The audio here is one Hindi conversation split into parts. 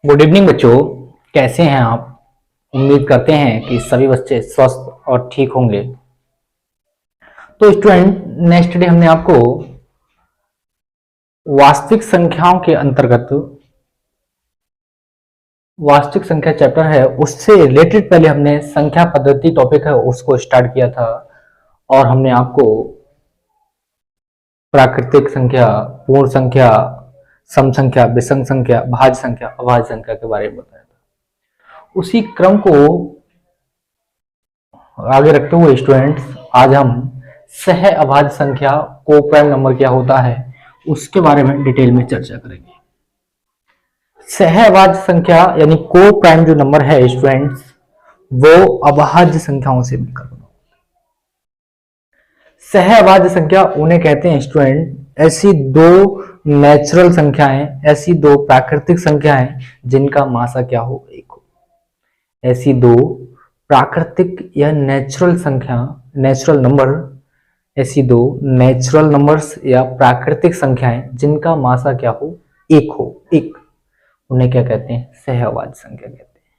गुड इवनिंग बच्चों। कैसे हैं आप? उम्मीद करते हैं कि सभी बच्चे स्वस्थ और ठीक होंगे। तो स्टूडेंट, नेक्स्ट डे हमने आपको वास्तविक संख्याओं के अंतर्गत वास्तविक संख्या चैप्टर है उससे रिलेटेड पहले हमने संख्या पद्धति टॉपिक है उसको स्टार्ट किया था। और हमने आपको प्राकृतिक संख्या, पूर्ण संख्या, सम संख्या, विषम संख्या, भाज्य संख्या, अभाज्य संख्या के बारे में बताया था। उसी क्रम को आगे रखते हुए स्टूडेंट्स, आज हम सह अभाज्य संख्या, को प्राइम नंबर क्या होता है उसके बारे में डिटेल में चर्चा करेंगे। सह अभाज्य संख्या यानी को प्राइम जो नंबर है स्टूडेंट्स, वो अभाज्य संख्याओं से मिलकर बना। सह अभाज्य संख्या उन्हें कहते हैं स्टूडेंट, ऐसी दो नेचुरल संख्याएं, ऐसी दो प्राकृतिक संख्याएं जिनका मासा क्या हो, एक हो। ऐसी दो प्राकृतिक या नेचुरल संख्या, नेचुरल नंबर, ऐसी दो नेचुरल नंबर्स या प्राकृतिक संख्याएं जिनका मासा क्या हो, एक हो, एक, उन्हें क्या कहते हैं? सहअभाज्य संख्या कहते हैं।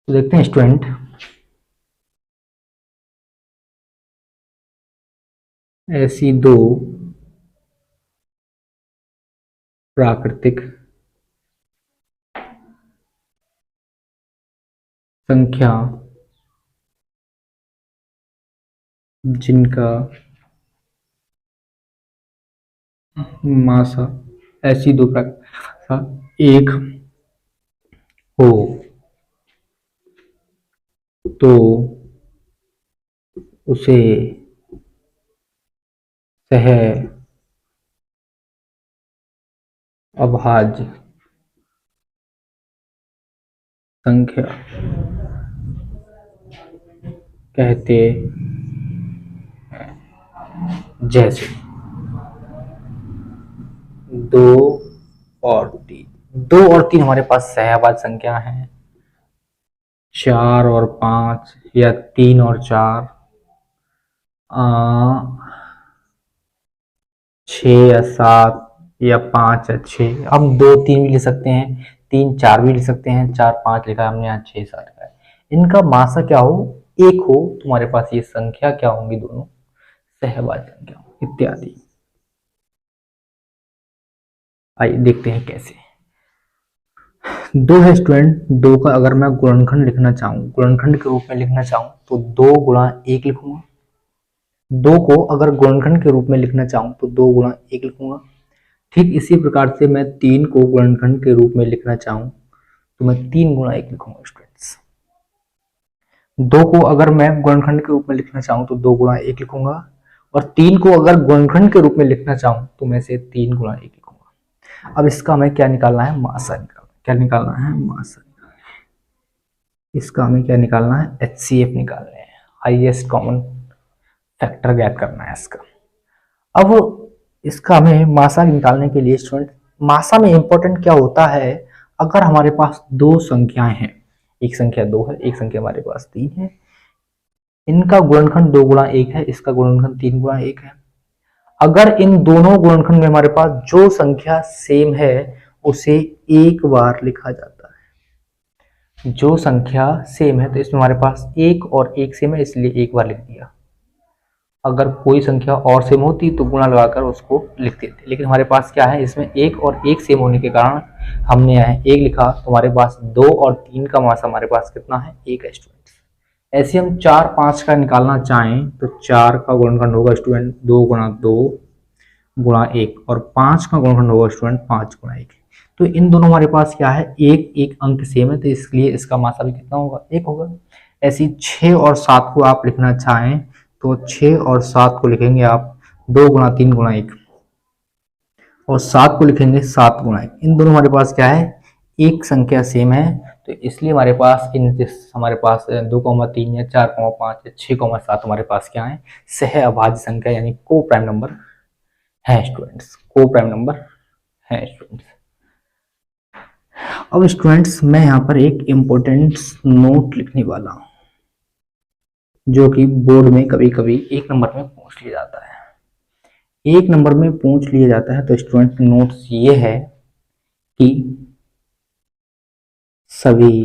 तो देखते हैं स्टूडेंट, ऐसी दो प्राकृतिक संख्या जिनका मासा, ऐसी दो प्राकृतिक एक हो तो उसे सह अभाज्य संख्या कहते हैं। जैसे दो और तीन, दो और तीन हमारे पास सहअभाज्य संख्या है। चार और पांच या तीन और चार, छः या सात या पाँच या छः। हम दो तीन भी लिख सकते हैं, तीन चार भी लिख सकते हैं, चार पाँच लिखा है हमने, यहाँ छः सात लिखा है। इनका मासा क्या हो, एक हो, तुम्हारे पास ये संख्या क्या होंगी, दोनों सहअभाज्य संख्या इत्यादि। आइए देखते हैं कैसे। दो है स्टूडेंट, दो का अगर मैं गुणनखंड लिखना चाहूँ, गुणनखंड के रूप में लिखना चाहूँ तो दो गुणा एक लिखूंगा। दो को अगर गुणनखंड के रूप में लिखना चाहूँ तो दो गुणा एक लिखूंगा। ठीक इसी प्रकार से मैं तीन को गुणनखंड के रूप में लिखना चाहूँ तो मैं तीन गुणा एक लिखूंगा स्टूडेंट्स। दो को अगर मैं गुणनखंड के रूप में लिखना चाहूँ तो दो गुणा एक लिखूंगा, और तीन को अगर गुणनखंड के रूप में लिखना चाहूँ तो मैं से तीन गुणा एक लिखूंगा। अब इसका हमें क्या निकालना है? मासा निकालना। क्या निकालना है? मासा निकालना है। इसका हमें क्या निकालना है? HCF निकालना है, हाईएस्ट कॉमन फैक्टर ज्ञात करना है इसका। अब इसका हमें मासा निकालने के लिए स्टूडेंट, मासा में इंपॉर्टेंट क्या होता है, अगर हमारे पास दो संख्याएं हैं, एक संख्या दो है, एक संख्या हमारे पास तीन है, इनका गुणनखंड दो गुणा एक है, इसका गुणनखंड तीन गुणा एक है। अगर इन दोनों गुणनखंड में हमारे पास जो संख्या सेम है उसे एक बार लिखा जाता है। जो संख्या सेम है तो इसमें हमारे पास एक और एक सेम है, इसलिए एक बार लिख दिया। अगर कोई संख्या और सेम होती तो गुणा लगाकर उसको लिखते थे, लेकिन हमारे पास क्या है, इसमें एक और एक सेम होने के कारण हमने यहाँ एक लिखा, तो हमारे पास दो और तीन का मासा हमारे पास कितना है? एक है स्टूडेंट्स। ऐसे हम चार पाँच का निकालना चाहें तो चार का गुणनखंड होगा स्टूडेंट दो गुणा दो गुणा एक, और पाँच का गुणनखंड होगा स्टूडेंट पाँच गुणा एक। तो इन दोनों हमारे पास क्या है, एक एक अंक सेम है, तो इसलिए इसका मासा भी कितना होगा? एक होगा। ऐसी छः और सात को आप लिखना चाहें तो छः और सात को लिखेंगे आप दो गुणा तीन गुणा एक, और सात को लिखेंगे सात गुणा एक। इन दोनों हमारे पास क्या है? एक संख्या सेम है, तो इसलिए हमारे पास हमारे पास दो कॉमा तीन या चार कॉमा पाँच या छः कॉमा सात हमारे पास क्या है? सह अभाज्य संख्या यानी को प्राइम नंबर है स्टूडेंट्स, को प्राइम नंबर है स्टूडेंट्स। अब स्टूडेंट्स मैं यहाँ पर एक इम्पोर्टेंट नोट लिखने वाला हूँ जो कि बोर्ड में कभी कभी एक नंबर में पूछ लिया जाता है। एक नंबर में पूछ लिया जाता है तो स्टूडेंट नोट्स ये है कि सभी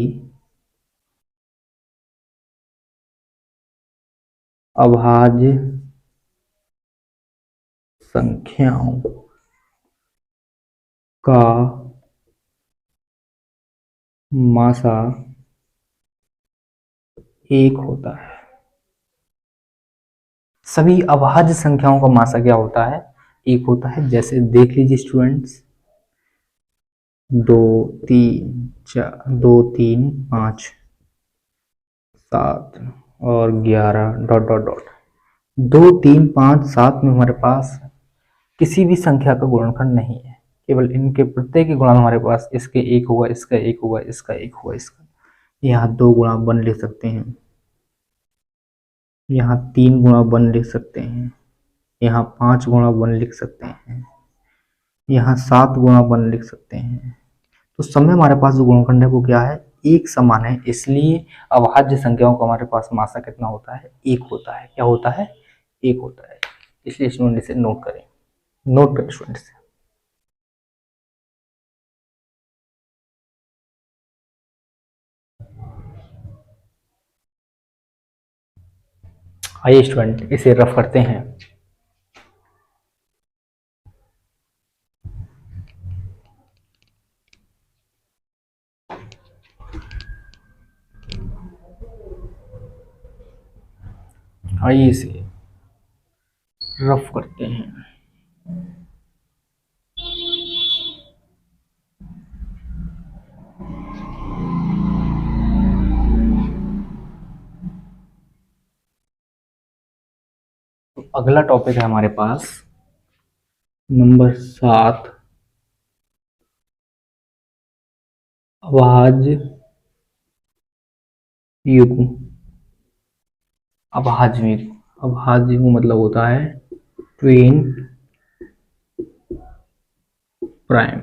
अभाज्य संख्याओं का मासा एक होता है। सभी अभाज्य संख्याओं का मासा क्या होता है? एक होता है। जैसे देख लीजिए स्टूडेंट्स, 2 3 4, 2 3 5 7 और 11 डॉट डॉट डॉट। 2 3 5 7 में हमारे पास किसी भी संख्या का गुणनखंड नहीं है, केवल इनके प्रत्येक के गुणांक हमारे पास, इसके एक होगा, इसका एक होगा, इसका एक होगा, इसका। यहाँ 2 गुणा 1 लिख सकते हैं, यहाँ 3 गुणा 1 लिख सकते हैं, यहाँ 5 गुणा 1 लिख सकते हैं, यहाँ 7 गुणा 1 लिख सकते हैं। तो सब में हमारे पास जो गुणनखंड है वो क्या है? एक समान है। इसलिए अभाज्य संख्याओं का हमारे पास मासा कितना होता है? एक होता है। क्या होता है? एक होता है। इसलिए स्टूडेंट इसे नोट करें, नोट करें स्टूडेंट्स। आइए स्टूडेंट इसे रफ करते हैं। आइए इसे रफ करते हैं। तो अगला टॉपिक है हमारे पास नंबर 7, अभाज्य युग्म। अभाज्य युग्म, अभाज्य युग्म मतलब होता है ट्विन प्राइम।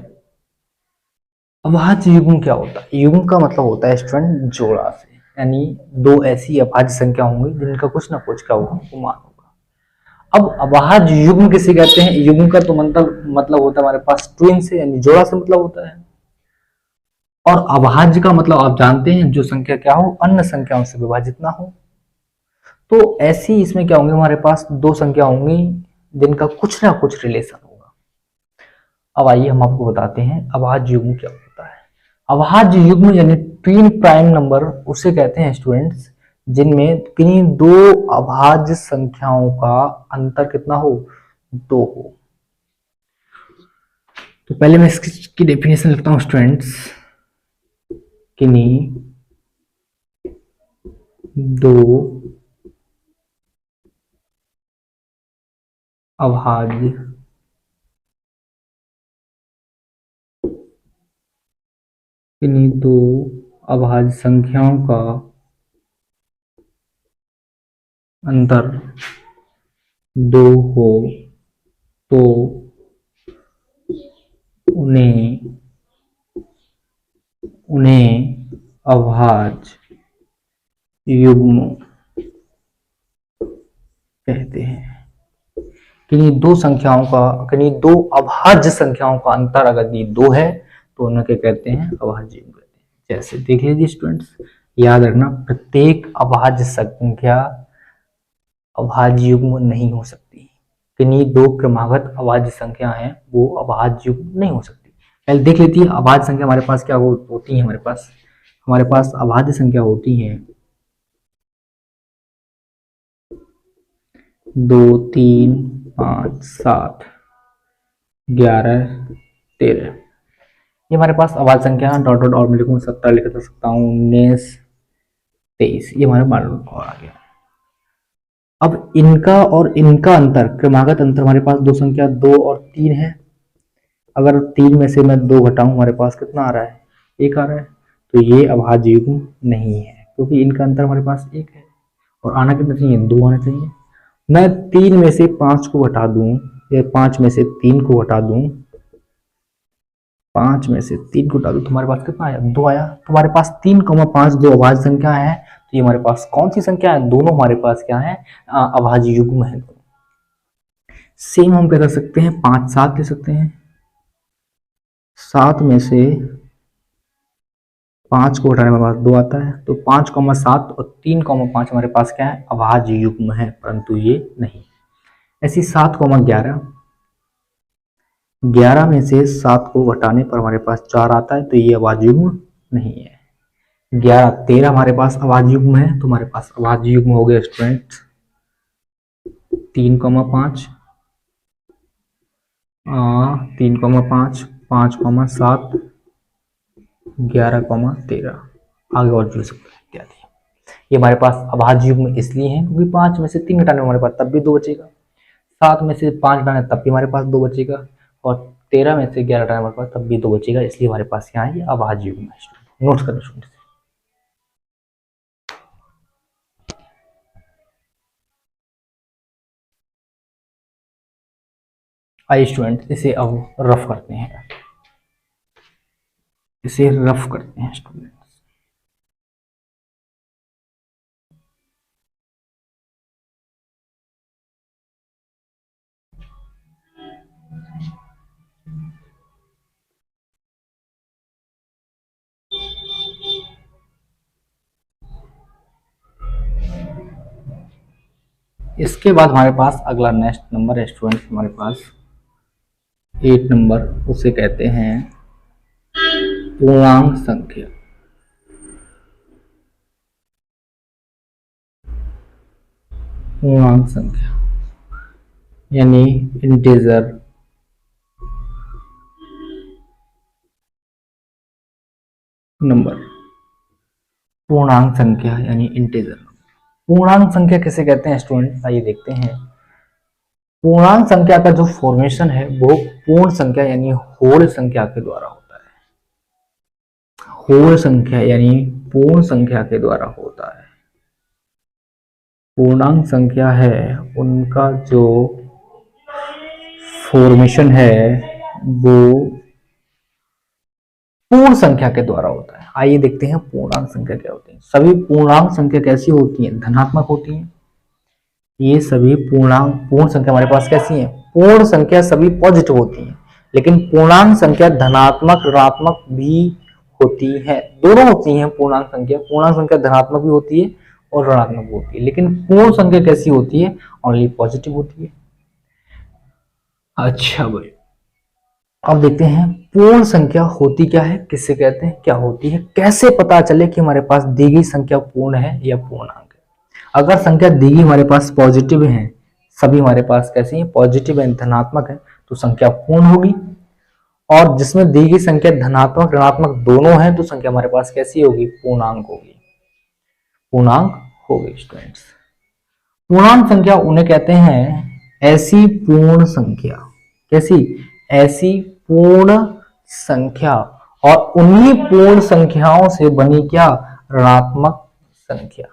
अभाज्य युग्म क्या होता है? युग्म का मतलब होता है स्टूडेंट जोड़ा से, यानी दो ऐसी अभाज्य संख्या होंगी जिनका कुछ ना कुछ क्या होगा? मान होगा। अब अभाज्य युग्म किसे कहते हैं? युग्म का तो मतलब होता है हमारे पास ट्विन से, यानी जोड़ा से मतलब होता है। और अभाज्य का मतलब आप जानते हैं, जो संख्या क्या हो? अन्य संख्याओं से विभाजित ना हो। तो ऐसी इसमें क्या होंगे? हमारे पास दो संख्या होंगी जिनका कुछ ना कुछ रिलेशन होगा। अब आइए हम आपको बताते हैं अभाज्य युग्म क्या होता है। अभाज्य युग्म यानी ट्विन प्राइम नंबर उसे कहते हैं स्टूडेंट्स जिनमें किन्हीं दो अभाज्य संख्याओं का अंतर कितना हो? 2 हो। तो पहले मैं इसकी डेफिनेशन लिखता हूं स्टूडेंट्स। किन्हीं दो अभाज्य किन्हीं दो अभाज्य संख्याओं का अंतर 2 हो तो उन्हें अभाज्य युग्म कहते हैं। किन्हीं दो अभाज्य संख्याओं का अंतर अगर ये 2 है तो उन्हें क्या कहते हैं? अभाज्य युग्म कहते हैं। जैसे देख लीजिए स्टूडेंट्स, याद रखना प्रत्येक अभाज्य संख्या अभाज्य युग्म नहीं हो सकती। किन्हीं दो क्रमागत अभाज्य संख्या हैं वो अभाज्य युग्म नहीं हो सकती। पहले देख लेती है अभाज्य संख्या हमारे पास क्या होती है। हमारे पास अभाज्य संख्या होती है 2 3 5 7 11 13। ये हमारे पास अभाज्य संख्या डॉट डॉट और मैं लिखूँ 17 लिख सकता हूँ, 19 23। ये हमारे मान और आ गया। अब इनका और इनका अंतर, क्रमागत अंतर हमारे पास दो संख्या 2 और 3 है। अगर 3 में से मैं 2 घटाऊं हमारे पास कितना आ रहा है? 1 आ रहा है। तो ये अभाज्य युग्म नहीं है क्योंकि इनका अंतर हमारे पास 1 है और आना कितना चाहिए? 2 आना चाहिए। मैं 3 में से 5 को घटा दूं या 5 में से 3 को घटा दूं, 5 में से 3 को घटा दूं तो हमारे पास कितना आया? 2 आया। तो हमारे पास 3,5 दो अभाज्य संख्या है। तो ये हमारे पास कौन सी संख्या है? दोनों हमारे पास क्या है? अभाज्य युग्म है। सेम हम क्या कर सकते हैं? 5 7 ले सकते हैं। 7 में से 5 को घटाने में हमारे पास 2 आता है, तो 5,7 और 3,5 हमारे पास क्या है, अभाज्य युग्म है, परंतु ये नहीं। ऐसी 7,11, 11 में से 7 को घटाने पर हमारे पास 4 आता है, तो ये अभाज्य युग्म नहीं है। 11, 13 हमारे पास अभाज्य युग्म है, तो हमारे पास अभाज्य युग्म हो गया स्टूडेंट 3,5, 3,5, 5,7, 11,13, आगे और जुड़ सकते हैं इत्यादि। ये हमारे पास अभाज्य युग्म इसलिए हैं क्योंकि 5 में से 3 घटाने में हमारे पास तब भी 2 बचेगा, 7 में से 5 घटाने तब भी हमारे पास 2 बचेगा, और 13 में से 11 घटाने हमारे पास तब भी 2 बचेगा, इसलिए हमारे पास यहाँ है ये अभाज्य युग्म है। नोट्स करना स्टूडेंट। आइए स्टूडेंट इसे अब रफ करते हैं, इसे रफ करते हैं स्टूडेंट। इसके बाद हमारे पास अगला नेक्स्ट नंबर है स्टूडेंट, हमारे पास 8 नंबर, उसे कहते हैं पूर्णांक संख्या। पूर्णांक संख्या यानी इंटीजर नंबर। पूर्णांक संख्या यानी इंटीजर। पूर्णांक संख्या किसे कहते हैं स्टूडेंट, आइए देखते हैं। पूर्णांक संख्या का जो फॉर्मेशन है वो पूर्ण संख्या यानी होल संख्या के द्वारा होता है। होल संख्या यानी पूर्ण संख्या के द्वारा होता है। पूर्णांक संख्या है उनका जो फॉर्मेशन है वो पूर्ण संख्या के द्वारा होता है। आइए देखते हैं पूर्णांक संख्या क्या होती है। सभी पूर्णांक संख्या कैसी होती है, धनात्मक होती है। ये सभी पूर्ण संख्या हमारे पास कैसी है, पूर्ण संख्या सभी पॉजिटिव होती है, लेकिन पूर्णांक संख्या धनात्मक ऋणात्मक भी होती है, दोनों होती हैं। पूर्णांक संख्या धनात्मक भी होती है और ऋणात्मक भी होती है, लेकिन पूर्ण संख्या कैसी होती है, ओनली पॉजिटिव होती है। अच्छा भाई, अब देखते हैं पूर्ण संख्या होती क्या है, किससे कहते हैं, क्या होती है, कैसे पता चले कि हमारे पास दी गई संख्या पूर्ण है या पूर्णांक है। अगर संख्या दी गई हमारे पास पॉजिटिव है, सभी हमारे पास कैसी है, पॉजिटिव है, धनात्मक है, तो संख्या पूर्ण होगी। और जिसमें दी गई संख्या धनात्मक ऋणात्मक दोनों है, तो संख्या हमारे पास कैसी होगी, पूर्णांक होगी। पूर्णांक हो गई स्टूडेंट्स। पूर्णांक संख्या उन्हें कहते हैं ऐसी पूर्ण संख्या, कैसी, ऐसी पूर्ण संख्या, और उन्हीं पूर्ण संख्याओं से बनी क्या, ऋणात्मक संख्या।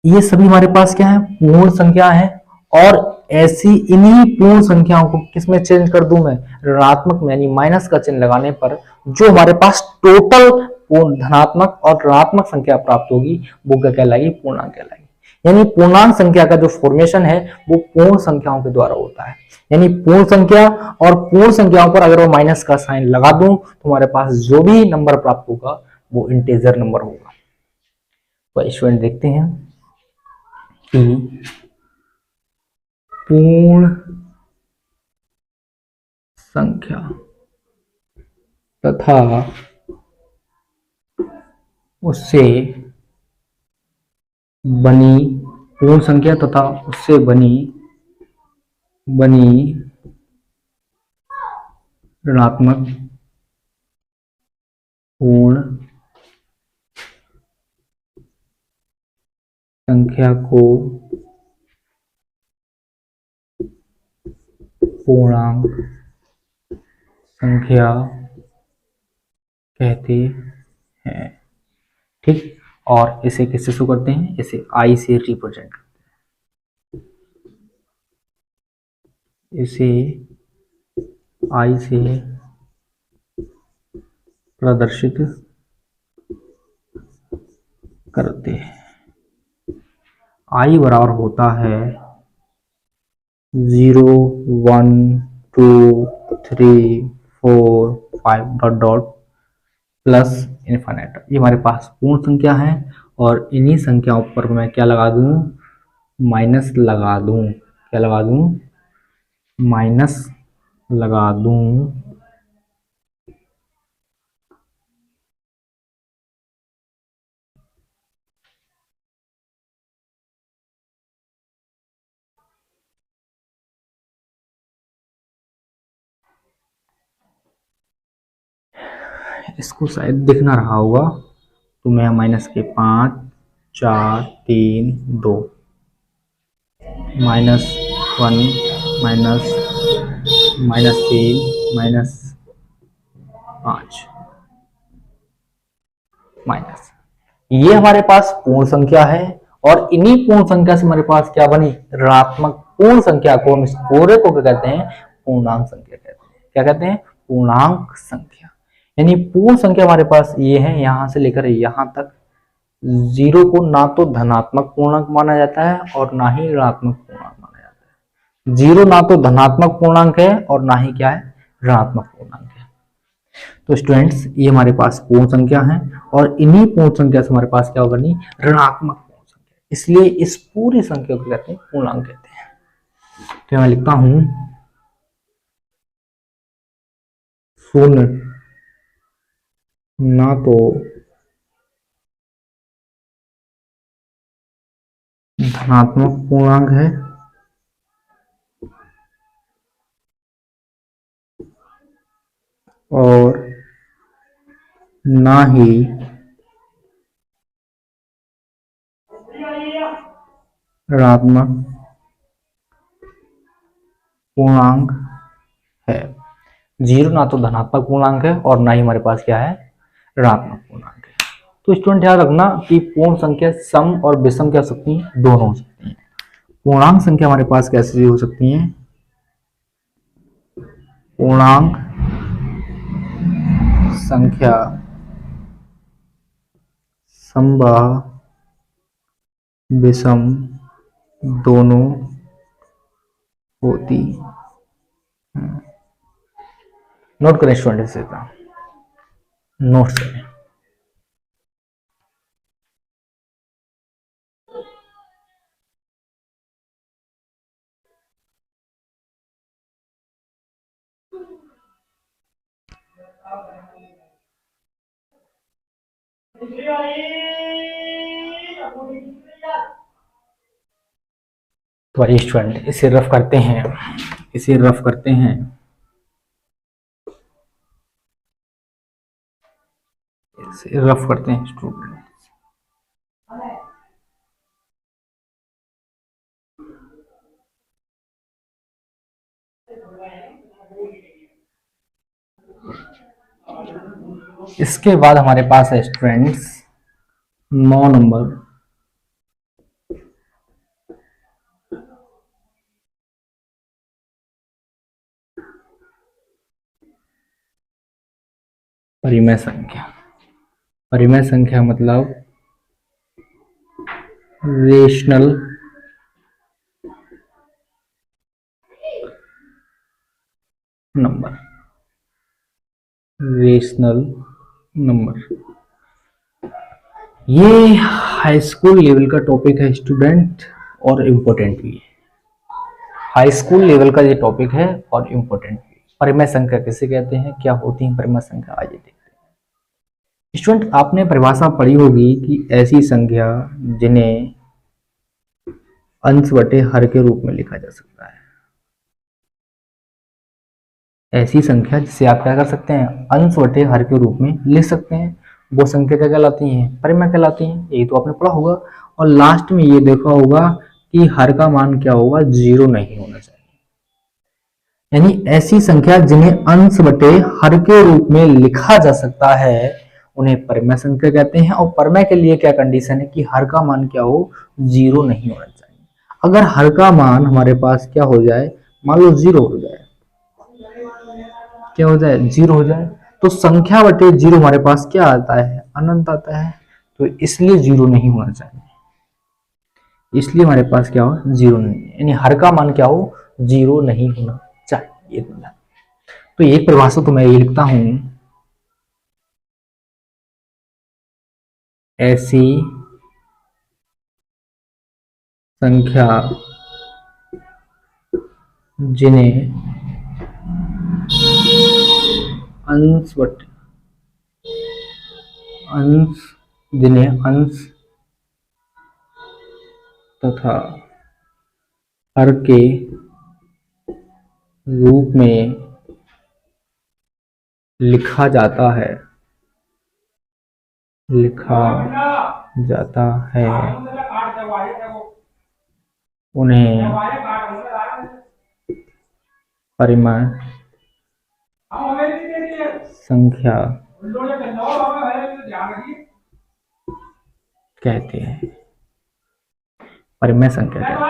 ये सभी हमारे पास क्या है, पूर्ण संख्या है, और ऐसी इन्हीं पूर्ण संख्याओं को किसमें चेंज कर दूं मैं, ऋणात्मक में, यानी माइनस का चिन्ह लगाने पर जो हमारे पास टोटल पूर्ण धनात्मक और ऋणात्मक संख्या प्राप्त होगी वो क्या कहलाएगी, पूर्णांक कहलाएगी। यानी पूर्णांक संख्या का जो फॉर्मेशन है वो पूर्ण संख्याओं के द्वारा होता है। यानी पूर्ण संख्या और पूर्ण संख्याओं पर अगर वो माइनस का साइन लगा दूं तो हमारे पास जो भी नंबर प्राप्त होगा वो इंटीजर नंबर होगा। तो स्टूडेंट देखते हैं कि पूर्ण संख्या तथा उससे बनी, पूर्ण संख्या तथा उससे बनी ऋणात्मक पूर्ण संख्या को पूर्णांक संख्या कहते हैं। ठीक, और इसे किससे शो करते हैं, इसे आई से रिप्रेजेंट करते हैं, इसे आई से प्रदर्शित करते हैं। आई बराबर होता है 0, 1, 2, 3, 4, 5 डॉट डॉट प्लस इन्फाइनाइट। ये हमारे पास पूर्ण संख्या है और इन्हीं संख्याओं पर मैं क्या लगा दूं, माइनस लगा दूं। क्या लगा दूं, माइनस लगा दूं। इसको शायद दिख ना रहा होगा, तो मैं माइनस के 5 4 3 2 -1 माइनस -3 -5 माइनस, ये हमारे पास पूर्ण संख्या है और इन्हीं पूर्ण संख्या से हमारे पास क्या बनी, ऋणात्मक पूर्ण संख्या को हम इस पूरे को क्या कहते हैं, पूर्णांक संख्या कहते हैं। क्या कहते हैं, पूर्णांक संख्या। यानी पूर्ण संख्या हमारे पास ये है, यहां से लेकर यहां तक। जीरो को ना तो धनात्मक पूर्णांक माना जाता है और ना ही ऋणात्मक पूर्णांक माना जाता है। जीरो ना तो धनात्मक पूर्णांक है और ना ही क्या है, ऋणात्मक पूर्णांक है। तो स्टूडेंट्स, ये हमारे पास पूर्ण संख्या है और इन्हीं पूर्ण संख्या से हमारे पास क्या होगा, नहीं, ऋणात्मक पूर्ण संख्या। इसलिए इस पूरी संख्या को कहते हैं पूर्णांक कहते हैं। तो मैं लिखता हूं शून्य ना तो धनात्मक पूर्णांक है और ना ही ऋणात्मक पूर्णांक है। जीरो ना तो धनात्मक पूर्णांक है और ना ही हमारे पास क्या है, ऋणात्मक पूर्णांक है। तो स्टूडेंट ध्यान रखना कि पूर्ण संख्या सम और विषम क्या हो सकती है, दोनों हो सकती है। पूर्णांक संख्या हमारे पास कैसे हो सकती है, पूर्णांक संख्या समबाहु विषम दोनों होती। नोट करें स्टूडेंट, इसे नोट करें। तो आइए स्टूडेंट इसे रफ करते हैं, इसे रफ करते हैं। इसे रफ करते हैं स्टूडेंट। इसके बाद हमारे पास है स्टूडेंट्स 9 नंबर, परिमेय संख्या। परिमेय संख्या मतलब रेशनल नंबर, रेशनल नंबर। ये हाई स्कूल लेवल का टॉपिक है स्टूडेंट और इम्पोर्टेंट भी है। हाई स्कूल लेवल का ये टॉपिक है और इम्पोर्टेंट भी। परिमेय संख्या किसे कहते हैं, क्या होती है परिमेय संख्या, आइए देखते हैं। स्टूडेंट आपने परिभाषा पढ़ी होगी कि ऐसी संख्या जिन्हें अंश बटे हर के रूप में लिखा जा सकता है। ऐसी संख्या जिसे आप क्या कर सकते हैं, अंश बटे हर के रूप में लिख सकते हैं, वो संख्या क्या कहलाती हैं, परिमेय कहलाती हैं। यही तो आपने पढ़ा होगा। और लास्ट में ये देखा होगा कि हर का मान क्या होगा, जीरो नहीं होना चाहिए। यानी ऐसी संख्या जिन्हें अंश बटे हर के रूप में लिखा जा सकता है उन्हें परिमेय संख्या कहते हैं। और परिमेय के लिए क्या कंडीशन है कि हर का मान क्या हो, जीरो नहीं होना चाहिए। अगर हर का मान हमारे पास क्या हो जाए, मान लो जीरो हो जाए, क्या हो जाए, जीरो हो जाए, तो संख्या बटे जीरो हमारे पास क्या आता है, अनंत आता है। तो इसलिए जीरो नहीं होना चाहिए, इसलिए हमारे पास क्या हो, जीरो नहीं, यानी हर का मान क्या हो, जीरो नहीं होना चाहिए। तो एक परिभाषा तो मैं ये लिखता हूं ऐसी संख्या जिन्हें अंश बटे अंश जिन्हें अंश तथा हर के रूप में लिखा जाता है उन्हें परिमेय संख्या कहते हैं। परिमेय संख्या कहते हैं।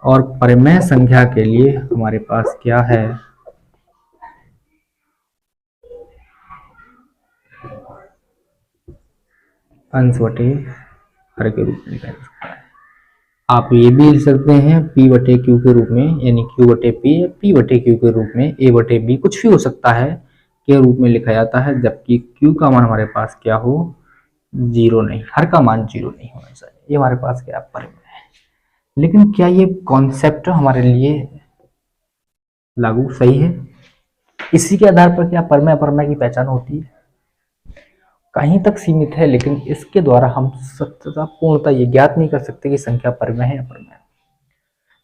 और परिमेय संख्या के लिए हमारे पास क्या है, अंश बटे हर के रूप में लिखा जा सकता है। आप ये भी लिख सकते हैं p बटे क्यू के रूप में, यानी q बटे p बटे क्यू के रूप में, a बटे b कुछ भी हो सकता है के रूप में लिखा जाता है, जबकि q का मान हमारे पास क्या हो, जीरो नहीं, हर का मान जीरो नहीं होना चाहिए। ये हमारे पास क्या परिमेय है। लेकिन क्या ये कॉन्सेप्ट हमारे लिए लागू सही है? इसी के आधार पर क्या परिमेय अपरिमेय की पहचान होती है? कहीं तक सीमित है, लेकिन इसके द्वारा हम सत्यता पूर्णता ये ज्ञात नहीं कर सकते कि संख्या परिमेय है या अपरिमेय।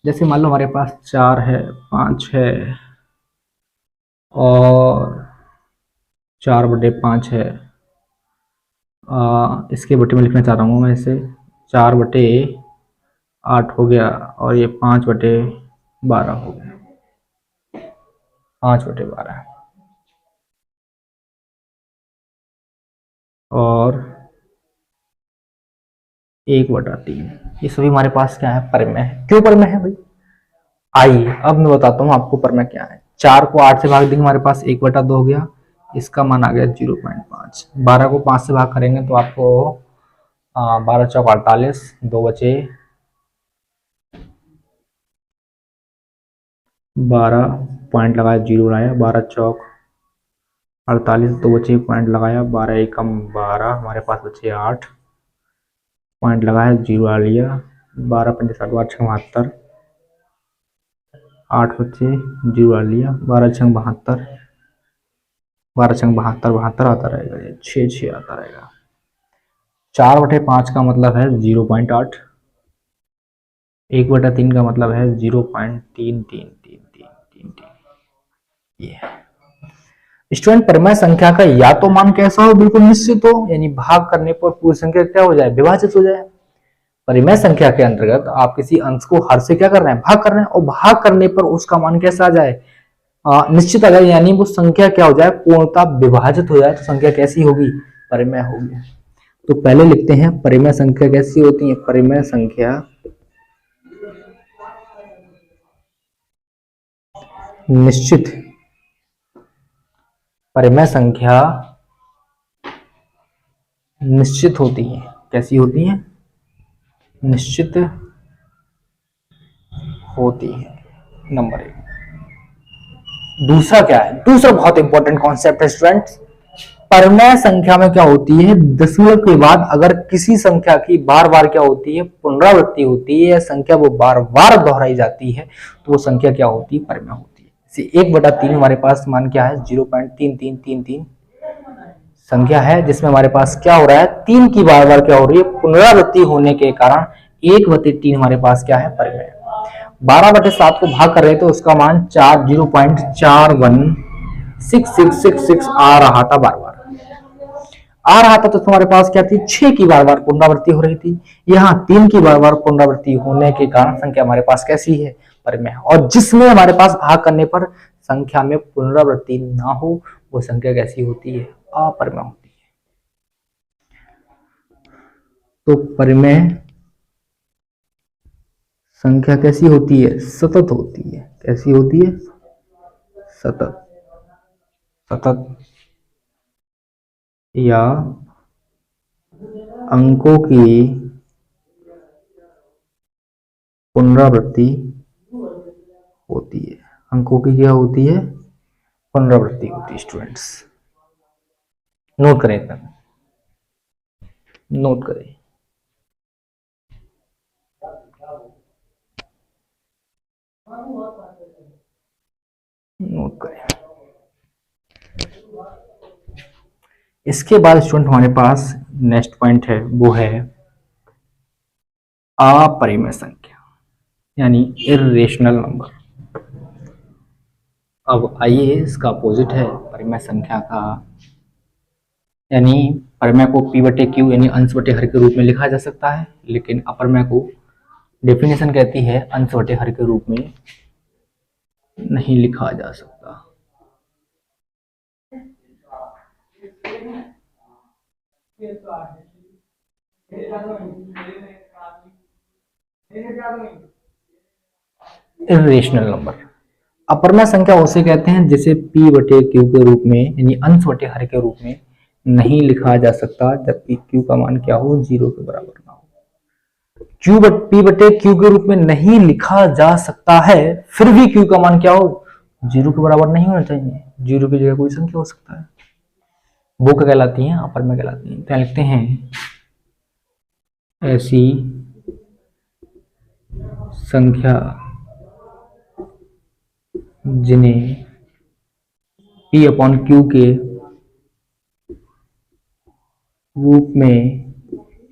जैसे मान लो हमारे पास 4 है, 5 है और 4/5 है। इसके बटे में लिखना चाह रहा हूँ मैं इसे 4/8 हो गया और ये 5/12 हो गया, 5/12 और 1/3। ये सभी हमारे पास क्या है, परिमेय है। क्यों परिमेय है भाई? आइए अब मैं बताता हूँ आपको परिमेय क्या है। 4 को 8 से भाग देंगे, हमारे पास 1/2 हो गया, इसका मान आ गया 0.5। 12 को 5 से भाग करेंगे तो आपको 12 चौक 48, 2 बचे 12, पॉइंट लगाया, 0 लाया, 12 चौक 48, 2 बचे, पॉइंट लगाया, 12 एकम 12, हमारे पास बचे 8, पॉइंट लगाया, 0 आ लिया, 12 पंजे 60, 12 छः 72, 8 बचे, 0 आ लिया, 12 छः 72, 12 छः 72, 72 आता रहेगा, 6 आता रहेगा। 4/5 का मतलब है 0.8, 1/3 का मतलब है 0.333333। ये स्टूडेंट, परिमेय संख्या का या तो मान कैसा हो, बिल्कुल निश्चित हो, यानी भाग करने पर पूरी संख्या क्या हो जाए, विभाजित हो जाए। परिमेय संख्या के अंतर्गत आप किसी अंश को हर से क्या कर रहे हैं, भाग कर रहे हैं, और भाग करने पर उसका मान कैसा आ जाए, निश्चित आ जाए, यानी वो संख्या क्या हो जाए, पूर्णतः विभाजित हो जाए। तो संख्या कैसी होगी, परिमेय होगी। तो पहले लिखते हैं परिमेय संख्या कैसी होती है। परिमेय संख्या निश्चित, परिमेय संख्या निश्चित होती है। कैसी होती है, निश्चित होती है, नंबर 1। दूसरा क्या है, दूसरा बहुत इंपॉर्टेंट कॉन्सेप्ट है स्टूडेंट्स। परिमेय संख्या में क्या होती है, दशमलव के बाद अगर किसी संख्या की बार बार क्या होती है, पुनरावृत्ति होती है, या संख्या वो बार बार दोहराई जाती है, तो वो संख्या क्या होती है, परिमेय होती है। जैसे 1/3 हमारे पास मान क्या है, 0.3333 संख्या है, जिसमें हमारे पास क्या हो रहा है, 3 की बार बार क्या हो रही है, पुनरावृत्ति होने के कारण 1/3 हमारे पास क्या है, परिमेय। 12/7 को भाग कर रहे तो उसका मान 0.416666 आ रहा था, बार बार आ रहा था। तो तुम्हारे पास क्या थी, 6 की बार बार पुनरावृत्ति हो रही थी। यहाँ 3 की बार बार पुनरावृत्ति होने के कारण संख्या हमारे पास कैसी है, परिमेय। और जिसमें हमारे पास भाग करने पर संख्या में पुनरावृत्ति ना हो, वो संख्या कैसी होती है, अपरिमेय होती है। तो परिमेय संख्या कैसी होती है, सतत होती है। कैसी होती है, सतत। सतत या अंकों की पुनरावृत्ति होती है। अंकों की क्या होती है, पुनरावृत्ति होती है। स्टूडेंट्स नोट करें इतना। नोट करें। नोट करें। इसके बाद स्टूडेंट हमारे पास नेक्स्ट पॉइंट है, वो है अपरिमेय संख्या यानी इर्रेशनल नंबर। अब आइए, इसका अपोजिट है परिमेय संख्या का, यानी परिमेय को p बटे क्यू यानी अंश बटे हर के रूप में लिखा जा सकता है, लेकिन अपरिमेय को डेफिनेशन कहती है अंश बटे हर के रूप में नहीं लिखा जा सकता। इर्रेशनल नंबर, अपरिमेय संख्या उसे कहते हैं जिसे p बटे क्यू के रूप में यानी अंश बटे हर के रूप में नहीं लिखा जा सकता, जबकि q का मान क्या हो, 0 के बराबर ना हो। p बटे क्यू के रूप में नहीं लिखा जा सकता है, फिर भी q का मान क्या हो, 0 के बराबर नहीं होना चाहिए। 0 की जगह कोई संख्या हो सकता है, वो क्या कहलाती है, अपरिमेय कहलाती है। क्या लिखते हैं, ऐसी संख्या जिन्हें p अपॉन क्यू के रूप में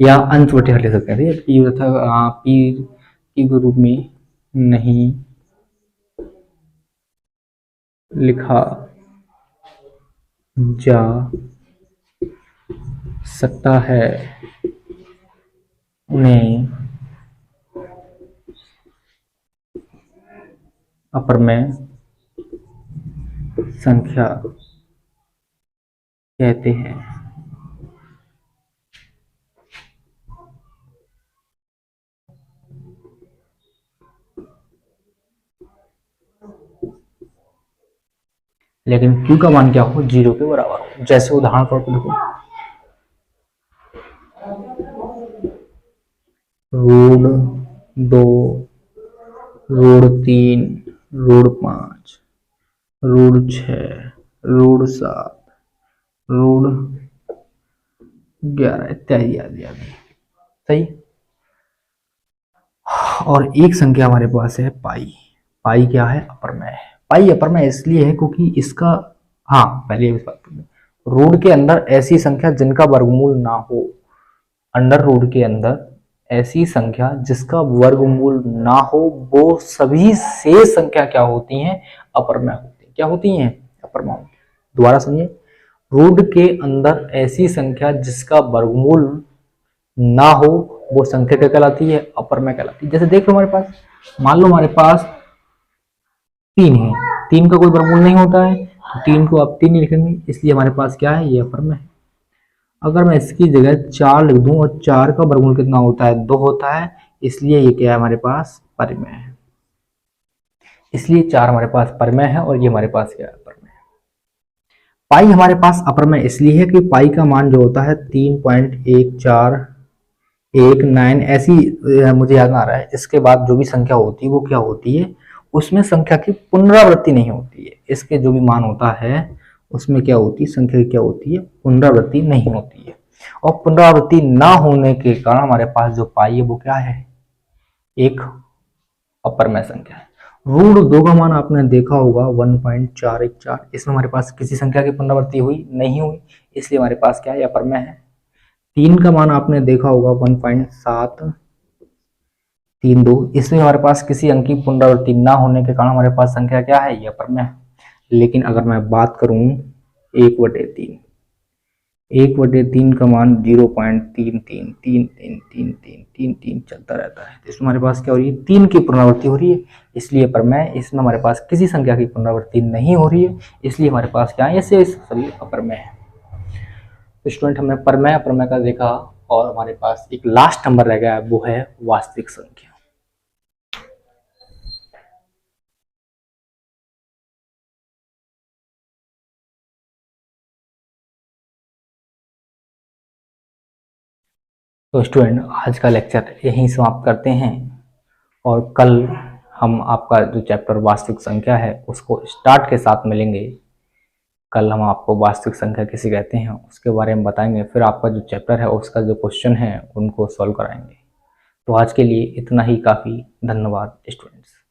या अंश बटे हर ले सकते हैं, p तथा p क्यू के रूप में नहीं लिखा जा सकता है, उन्हें अपरिमेय संख्या कहते हैं। लेकिन q का मान क्या हो, 0 के बराबर हो। जैसे उदाहरण तौर पर देखो, root 2, root 3, root 5, root 6, root 7, root 11 इत्यादि आदि। सही। और एक संख्या हमारे पास है पाई। पाई क्या है, अपरिमेय है। पाई अपरिमेय इसलिए है क्योंकि इसका, हाँ पहले इस बात रूट के अंदर ऐसी संख्या जिनका वर्गमूल ना हो, अंडर रूट के अंदर ऐसी संख्या जिसका वर्गमूल ना हो, वो सभी शेष संख्या क्या होती हैं, अपरिमेय होती हैं। क्या होती हैं, अपरिमेय। दोबारा सुनिए, रूट के अंदर ऐसी संख्या जिसका वर्गमूल ना हो, वो संख्या क्या कहलाती है, अपरिमेय कहलाती है। जैसे देख लो हमारे पास, मान लो हमारे पास 3 है, 3 का कोई वर्गमूल नहीं होता है, तो 3 को आप 3 ही लिखेंगे, इसलिए हमारे पास क्या है, ये अपरिमेय है। अगर मैं इसकी जगह 4 लिख दूं और 4 का वर्गमूल कितना होता है, 2 होता है, इसलिए ये क्या है, हमारे पास परिमेय है। इसलिए 4 हमारे पास परिमेय है और ये हमारे पास क्या है, अपरिमेय है। पाई हमारे पास अपरिमेय इसलिए है कि पाई का मान जो होता है 3.1419 ऐसी, मुझे याद आ रहा है, इसके बाद जो भी संख्या होती है वो क्या होती है, उसमें संख्या की पुनरावृत्ति नहीं होती है। इसके जो भी मान होता है उसमें क्या होती है, संख्या की क्या होती है, पुनरावृत्ति नहीं होती है। और पुनरावृत्ति ना होने के कारण हमारे पास जो पाई है वो क्या है, एक अपरिमेय संख्या है। रूट 2 का मान आपने देखा होगा 1.414, इसमें हमारे पास किसी संख्या की पुनरावृत्ति हुई नहीं हुई, इसलिए हमारे पास क्या है, अपरिमेय है। 3 का मान आपने देखा होगा 1.732, इसमें हमारे पास किसी अंक की पुनरावृत्ति ना होने के कारण हमारे पास संख्या क्या है, ये अपरिमेय है। लेकिन अगर मैं बात करूं 1/3, 1/3 का मान 0.333333 चलता रहता है, तो इसमें हमारे पास क्या हो रही है, 3 की पुनरावृत्ति हो रही है, इसलिए अपरिमेय। इसमें हमारे पास किसी संख्या की पुनरावृत्ति नहीं हो रही है, इसलिए हमारे पास क्या है, ऐसे सभी अपरिमेय है। तो स्टूडेंट हमने परिमेय अपरिमेय का देखा, और हमारे पास एक लास्ट नंबर रह गया, वो है वास्तविक संख्या। तो स्टूडेंट आज का लेक्चर यहीं समाप्त करते हैं, और कल हम आपका जो चैप्टर वास्तविक संख्या है उसको स्टार्ट के साथ मिलेंगे। कल हम आपको वास्तविक संख्या किसे कहते हैं उसके बारे में बताएंगे, फिर आपका जो चैप्टर है उसका जो क्वेश्चन है उनको सॉल्व कराएंगे। तो आज के लिए इतना ही काफ़ी। धन्यवाद स्टूडेंट्स।